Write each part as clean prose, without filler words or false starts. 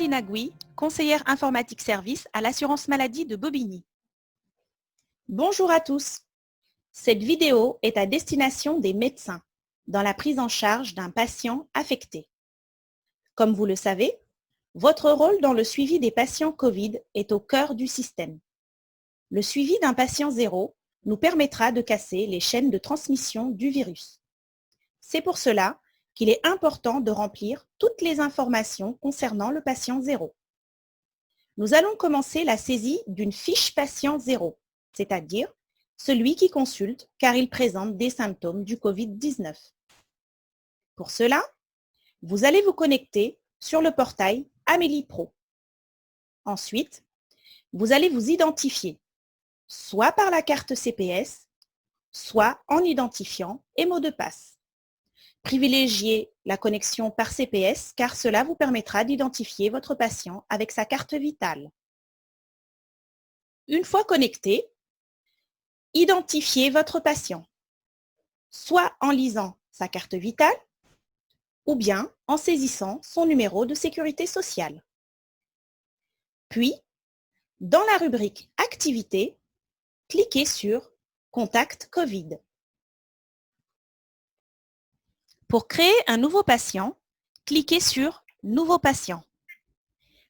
Roselyne Gouy, conseillère informatique service à l'assurance maladie de Bobigny. Bonjour à tous. Cette vidéo est à destination des médecins dans la prise en charge d'un patient affecté. Comme vous le savez, votre rôle dans le suivi des patients Covid est au cœur du système. Le suivi d'un patient zéro nous permettra de casser les chaînes de transmission du virus. C'est pour cela qu'il est important de remplir toutes les informations concernant le patient zéro. Nous allons commencer la saisie d'une fiche patient zéro, c'est-à-dire celui qui consulte car il présente des symptômes du Covid-19. Pour cela, vous allez vous connecter sur le portail Amélie Pro. Ensuite, vous allez vous identifier, soit par la carte CPS, soit en identifiant et mot de passe. Privilégiez la connexion par CPS car cela vous permettra d'identifier votre patient avec sa carte vitale. Une fois connecté, identifiez votre patient, soit en lisant sa carte vitale ou bien en saisissant son numéro de sécurité sociale. Puis, dans la rubrique Activités, cliquez sur Contact Covid. Pour créer un nouveau patient, cliquez sur Nouveau patient.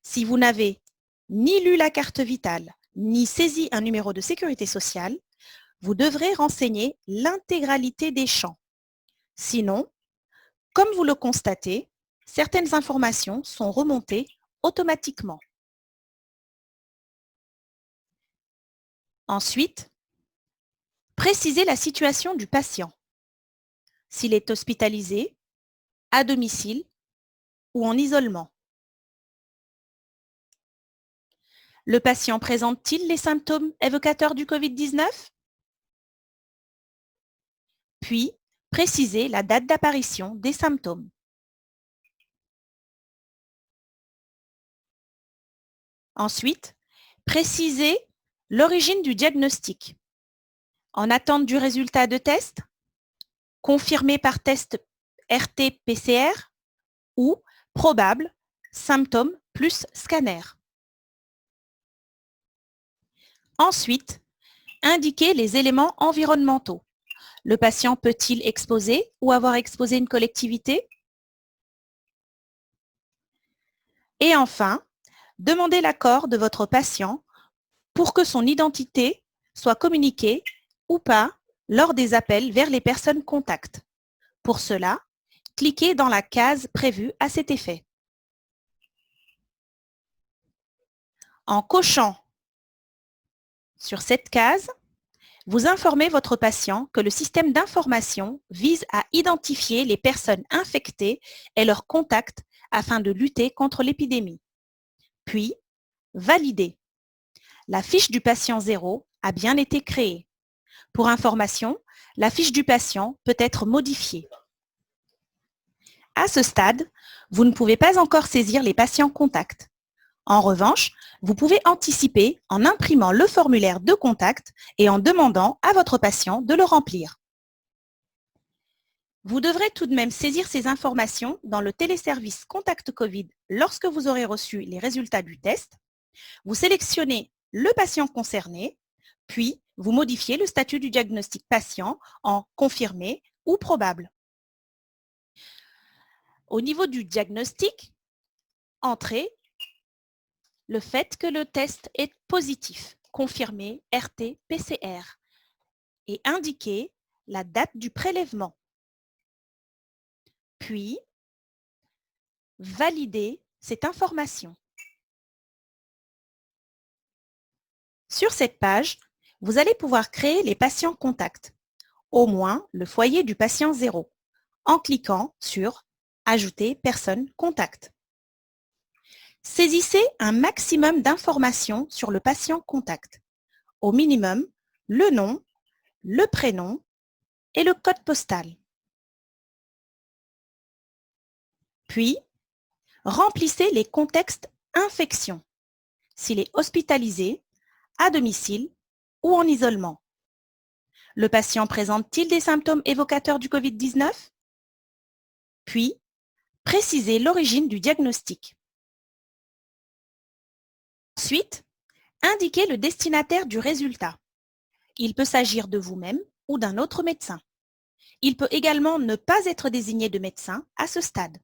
Si vous n'avez ni lu la carte vitale, ni saisi un numéro de sécurité sociale, vous devrez renseigner l'intégralité des champs. Sinon, comme vous le constatez, certaines informations sont remontées automatiquement. Ensuite, précisez la situation du patient. S'il est hospitalisé, à domicile ou en isolement. Le patient présente-t-il les symptômes évocateurs du Covid-19 ? Puis, précisez la date d'apparition des symptômes. Ensuite, précisez l'origine du diagnostic. En attente du résultat de test, confirmé par test RT-PCR ou probable, symptômes plus scanner. Ensuite, indiquez les éléments environnementaux. Le patient peut-il exposer ou avoir exposé une collectivité? Et enfin, demandez l'accord de votre patient pour que son identité soit communiquée ou pas lors des appels vers les personnes contacts. Pour cela, cliquez dans la case prévue à cet effet. En cochant sur cette case, vous informez votre patient que le système d'information vise à identifier les personnes infectées et leurs contacts afin de lutter contre l'épidémie. Puis, validez. La fiche du patient zéro a bien été créée. Pour information, la fiche du patient peut être modifiée. À ce stade, vous ne pouvez pas encore saisir les patients contacts. En revanche, vous pouvez anticiper en imprimant le formulaire de contact et en demandant à votre patient de le remplir. Vous devrez tout de même saisir ces informations dans le téléservice Contact Covid lorsque vous aurez reçu les résultats du test. Vous sélectionnez le patient concerné, puis vous modifiez le statut du diagnostic patient en confirmé ou probable. Au niveau du diagnostic, entrez le fait que le test est positif, confirmé RT-PCR, et indiquez la date du prélèvement. Puis, validez cette information. Sur cette page, vous allez pouvoir créer les patients contacts, au moins le foyer du patient zéro, en cliquant sur « Ajouter personne contact ». Saisissez un maximum d'informations sur le patient contact. Au minimum, le nom, le prénom et le code postal. Puis, remplissez les contextes infection, s'il est hospitalisé, à domicile ou en isolement. Le patient présente-t-il des symptômes évocateurs du Covid-19? Puis, précisez l'origine du diagnostic. Ensuite, indiquez le destinataire du résultat. Il peut s'agir de vous-même ou d'un autre médecin. Il peut également ne pas être désigné de médecin à ce stade.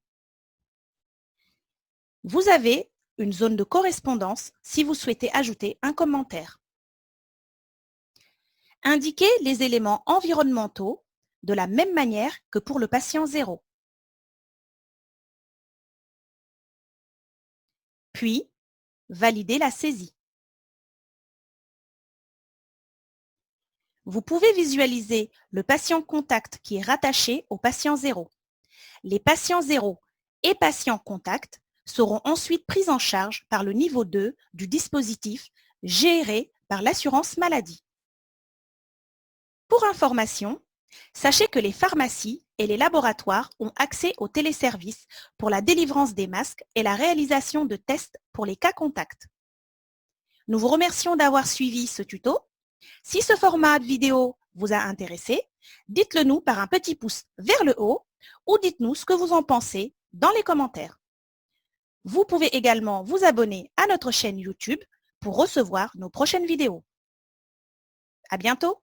Vous avez une zone de correspondance si vous souhaitez ajouter un commentaire. Indiquez les éléments environnementaux de la même manière que pour le patient 0. Puis, validez la saisie. Vous pouvez visualiser le patient contact qui est rattaché au patient 0. Les patients 0 et patients contact seront ensuite pris en charge par le niveau 2 du dispositif géré par l'assurance maladie. Pour information, sachez que les pharmacies et les laboratoires ont accès au téléservice pour la délivrance des masques et la réalisation de tests pour les cas contacts. Nous vous remercions d'avoir suivi ce tuto. Si ce format de vidéo vous a intéressé, dites-le nous par un petit pouce vers le haut ou dites-nous ce que vous en pensez dans les commentaires. Vous pouvez également vous abonner à notre chaîne YouTube pour recevoir nos prochaines vidéos. À bientôt!